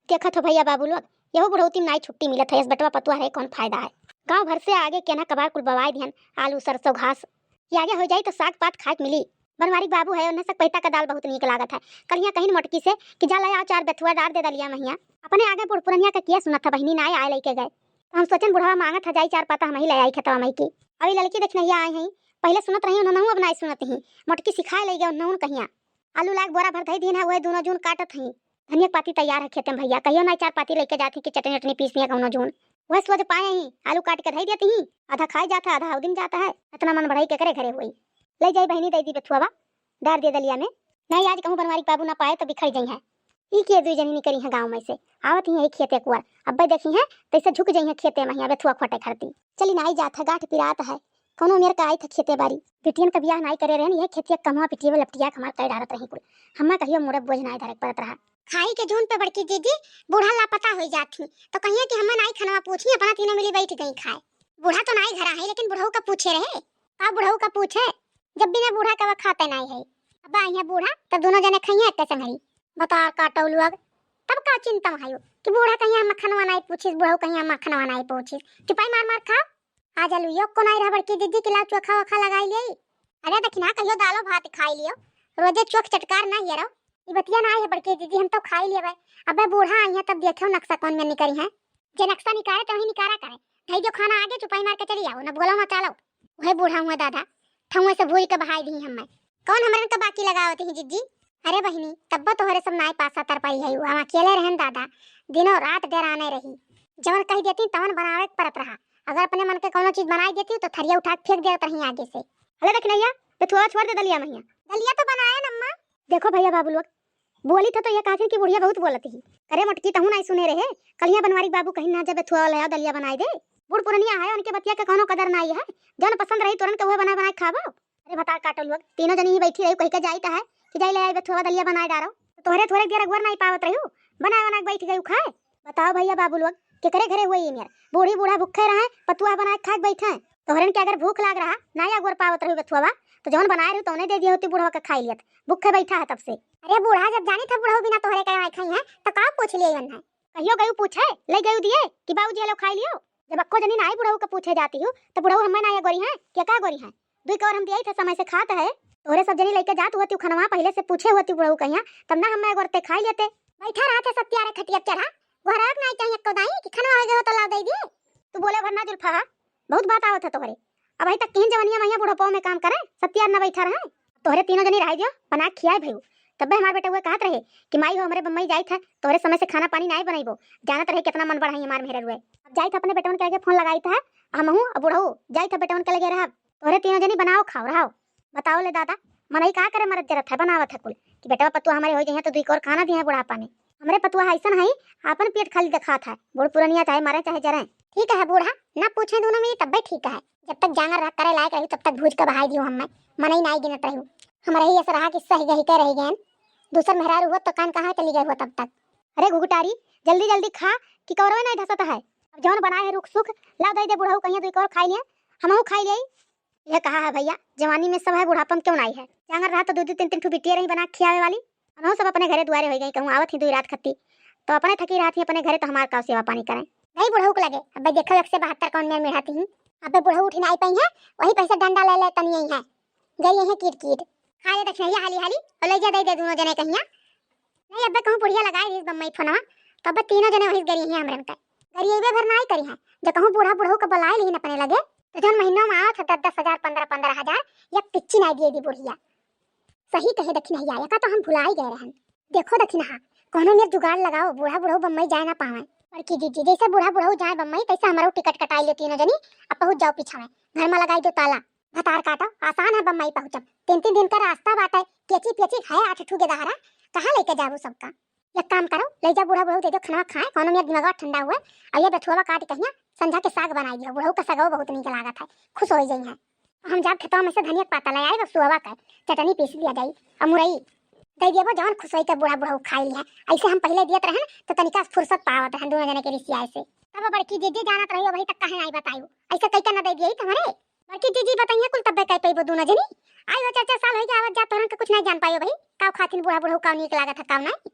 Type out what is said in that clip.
देखा तो भैया बाबू लोग यहो बुढ़ौती में नाई छुट्टी मिलत है, इस बटवा पतुआ है कौन फायदा है। गांव भर से आगे केना कबार कुल बवाई ध्यान आलू सरसों घास ये आगे हो जाई तो साग पात खाए मिली। बनवारी बाबू है उन्हें सक पैता का दाल बहुत नीक लागत है। कलिया कहीं मटकी से कि जा लाया चार बेथुआ डाल दे दलिया महिया अपने आगे बुढ़ पुरनिया का किया सुनत था बहनी ना आए लेके गए तो हम सोचन बुढ़वा मांगत जाई चार पाता हम ही ले आई खतवा मई की। अभी लड़की देख नहीं आए हैं, पहले सुनत रही उन्होंने अब नहीं सुनत ही मटकी सिखाए ले गए उन्होंने कहिया आलू लाग बोरा भर धई दिन है वह दोनों जून काटत ही धनिया पाती तैयार है खेते में भैया कहियो ना चार पाती लेके जाती कि चटनी वटनी पीसनी कौनो जून वह सोच पाए ही आलू काट के धई देती ही आधा खाए जाता है आधा दिन जाता है। इतना मन बढ़ाई के करे घरे हुई ले जाई बहनी दे दी बेथुआ डार दे दलिया में नहीं आज कहूँ बनवारी बाबू ना पाए तो बिखर जाई है ई के दुई जनी करी है गांव में से आवत ही खेते कुआर अब देखी है तैसे झुक जाई है खेते में बेथुआ खोटे खरती चली ना जात है गाठ पिरात है कोनो मेरे का आई था खेते बारी बिटियन का बियाह नहीं करे रहन ये खेतिया कमवा पिटिया लपटिया हमार कई डारत रही कुल हम्मा कहियो मोरे बोझ नहीं धरक पड़त रहा खाई के जून पे बड़की दीदी बूढ़ा लापता हो जाती तो कहिए कि हमें नहीं खाना पूछी अपना तीनों मिली बैठ गई खाए। बूढ़ा तो नहीं घरा है लेकिन बूढ़ऊ का पूछे रहे का बूढ़ऊ का पूछे जब बिना बूढ़ा का वो खाते नहीं है। अब आई है बूढ़ा तब दोनों जने खाइए एक संगरी बता काटौ लोग तब का चिंता है कि बूढ़ा कहीं हम खनवा नहीं पूछिस बूढ़ऊ कहीं हम खनवा नहीं पूछिस चुपाई मार मार खा आ जा लुयो को नहीं रह बड़की दीदी के लाल चोखा वखा लगाई ले अरे दखना कहियो दालो भात खाई लियो रोजे चोख चटकार ना ये रहो ये बतिया ना है बड़की दीदी हम तो खाई लेवे। अबे बूढ़ा आई है तब देखो नक्शा कौन में निकली है जे नक्शा निकाले तो ही निकारा करे भाई जो खाना आगे चुपाई मार के चली आओ ना बोलो ना चलो वह बूढ़ा हुआ दादा ठुए से भूल के बहाई दी हम कौन हमारे का बाकी लगावत ही जीजी। अरे बहनी तब तोहरे सब नाई पासा तर पाई है हम अकेले रहन दादा दिनों रात डेराने रही जवन कही देती तवन बनावे परत रहा अगर अपने मन के कोनो चीज बनाई देती तो थरिया उठा के फेंक देत रही आगे से। अरे देख नैया तो थोड़ा छोड़ दे दलिया मैया दलिया तो बनाया नम्मा देखो भैया बाबू लोग बोली था तो ये कहती कि बुढ़िया बहुत बोलती ही करे मटकी तहु नहीं सुने रहे कलिया बनवारी बाबू कहीं ना जब थोड़ा ले दलिया बनाई दे बूढ़ पुरनिया है उनके बतिया के कोनो कदर नहीं है जन पसंद रही तुरंत वो बना बना खाबो। अरे बता काटो लोग तीनों जनी ही बैठी रही कहीं का जाईता है कि जाई ले आई थोड़ा दलिया बनाई डारो तोहरे थोड़े देर अगवर नहीं पावत रही बना बना बैठ गई खाए। बताओ भैया बाबू लोग के करे घरे हुई मेरे बूढ़ी बूढ़ा भूखे रहे पतुआ बना खा बैठे तोहरे के अगर भूख लाग रहा ना अगवर पावत रही बेथुआ तो जौन बनाए रही तो उन्हें दे दिया होती बूढ़ा का खाई लियत भूखे बैठा है तब से। अरे बूढ़ा जब जानी था बूढ़ा बिना तोहरे का खाई है तो का पूछ लिए है कहियो गयू पूछे ले गयू दिए कि बाबूजी लोग खाई लियो जब अक्को जनी ना बूढ़ा का पूछे जाती हूँ तो बूढ़ा हमें ना गोरी है क्या गोरी है दुई कवर हम दिया था समय से खाते है तोहरे सब जनी लेके जात हुआ खनवा पहले से पूछे हुआ बूढ़ा कहिया तब ना हमें गोरते खाई लेते बैठा रहा था सत्यारे खटिया चढ़ा घराक नहीं चाहिए को दाई कि खनवा हो गए तो ला दे दिए तू बोले भरना जुल्फा बहुत बात आवत है तोहरे अब अभी तक तीन जवनिया मैया बुढ़ापो में काम करे सत्यार न बैठा रहे तोहरे तीनों जनी रह गया बना खियाए भयू तब हमारे बेटे हुए कहत रहे कि माई हो हमारे बम्बई जाई था तोहरे समय से खाना पानी नहीं बनाईबो जानत रहे कितना मन बढ़ाई हमारे मेहर हुए अब जाई था अपने बेटवन के आगे फोन लगाई था हम हूं अब बुढ़ऊ जाई था बेटवन के लगे रहा तोहरे तीनों जनी बनाओ खाओ रहाओ बताओ ले दादा मनई का करे मरद जरत है बनावत है कुल कि बेटा पतुआ हमारे हो जाए तो दुई और खाना दिए बुढ़ापा में हमरे पतुआ ऐसा है अपन पेट खाली दिखा था बूढ़ पुरनिया चाहे मारे चाहे जरे ठीक है बूढ़ा ना पूछे दोनों में तब भी ठीक है जब तक जांगर रख करे लायक रही तब तक भूज का बहाई दियो हमें मनई नहीं गिनत रही हमारे ही ऐसा रहा कि सही गही के रह गए दूसर मेहरारू हुआ तो कान कहाँ चली गए हुआ तब तक। अरे घुघटारी जल्दी जल्दी खा कि कौरवे नहीं धसता है अब जौन बनाए है रुख सुख ला दे दे बुढ़ऊ कहीं दुई और खाई लिया हमहू खाई लिया यह कहा है भैया जवानी में सब है बुढ़ापन क्यों नहीं है जांगर रहा तो दो तीन तीन ठू बिटिया रही बना खियावे वाली हम सब अपने घरे दुआरे हो गई कहूँ आवत ही दुई रात खत्ती तो अपने थकी रहा थी अपने घरे तो हमारे का सेवा पानी करें नहीं बुढ़ऊ को लगे अब देखो 172 कौन में मिढ़ाती हूँ अब बुढ़ऊ उठी नहीं पाई है वही पैसे डंडा ले ले तनी है गई है कीट कीट खा ले दक्षिणिया हाली हाली और ले जा दे दे दोनों जने कहिया नहीं अब कहूँ पुड़िया लगाई इस बम्मई फोनवा तब तीनों जने वही गरी है हमरन का गरीबे भर नहीं करी है जब कहूँ बूढ़ा बुढ़ऊ का बुलाए लेकिन अपने लगे तो जौन महीनों में आवत 10,000 15,000 या पिच्ची नहीं दिए दी बुढ़िया सही कहे दक्षिणिया का तो हम भुला ही गए रहन। देखो दक्षिणा कोनो मेरे जुगाड़ लगाओ बूढ़ा बुढ़ऊ बम्बई जाए ना पावे बड़की दीदी जैसे बूढ़ा बुढ़ऊ जाए बम्बई तैसे हमारा टिकट कटाई ले तीनों जनी अब पहुंच जाओ पीछे में घर में लगाई दो ताला भतार काटो आसान है बम्बई पहुंचब 3-3 दिन का रास्ता बाटे केची पेची खाए 8 ठू के दहारा कहाँ लेके जाबू सबका एक काम करो ले जा बूढ़ा बुढ़ऊ दे दो खाना खाए कोनो मेरा दिमाग ठंडा हुआ और ये बेथुआ काट कहिया संझा के साग बनाई दियो बुढ़ऊ का साग बहुत नीक लागत है खुश हो जाई है हम जब खेतों में से धनिया पाता ले आए सुबह का चटनी पीस दिया जाई और मुरई दे दिया जवन खुश होई के बूढ़ा बुढ़ऊ खाई लिया ऐसे हम पहले दियत रहन तो तनिका फुर्सत पावत रहन दोनों जने के रिश्ते से तब बड़की दीदी जानत रही अभी तक कहे नहीं बतायू ऐसे कई का न दे दिए तुम्हारे बड़की दीदी बताइए कुल तब कह पेबो दोनों जनी आई हो 4 साल हो गया आवत जा तोरन के कुछ नहीं जान पायो भाई काव खातिन बूढ़ा बुढ़ऊ का नीक लागत है काव नहीं